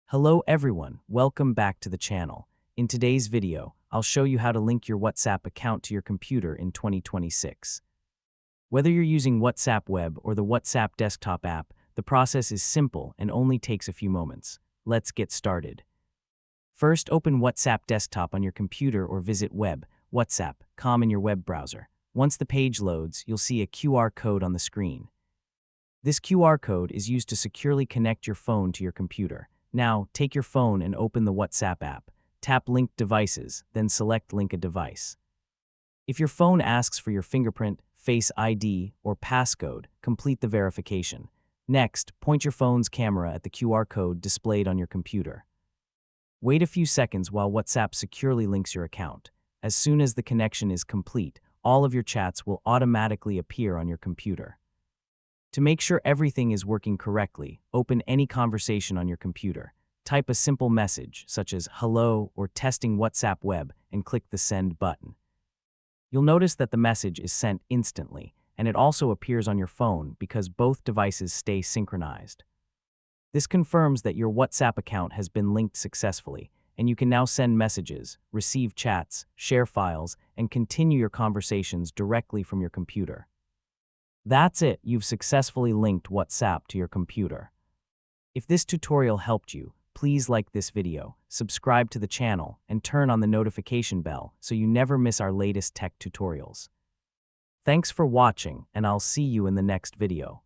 Hello everyone, welcome back to the channel. In today's video, I'll show you how to link your WhatsApp account to your computer in 2026. Whether you're using WhatsApp Web or the WhatsApp desktop app, the process is simple and only takes a few moments. Let's get started. First, open WhatsApp desktop on your computer or visit web.whatsapp.com in your web browser. Once the page loads, you'll see a QR code on the screen. This QR code is used to securely connect your phone to your computer. Now, take your phone and open the WhatsApp app. Tap Link Devices, then select Link a Device. If your phone asks for your fingerprint, Face ID, or passcode, complete the verification. Next, point your phone's camera at the QR code displayed on your computer. Wait a few seconds while WhatsApp securely links your account. As soon as the connection is complete, all of your chats will automatically appear on your computer. To make sure everything is working correctly, open any conversation on your computer. Type a simple message, such as hello or testing WhatsApp web, and click the send button. You'll notice that the message is sent instantly, and it also appears on your phone because both devices stay synchronized. This confirms that your WhatsApp account has been linked successfully, and you can now send messages, receive chats, share files, and continue your conversations directly from your computer. That's it, you've successfully linked WhatsApp to your computer. If this tutorial helped you, please like this video, subscribe to the channel, and turn on the notification bell so you never miss our latest tech tutorials. Thanks for watching, and I'll see you in the next video.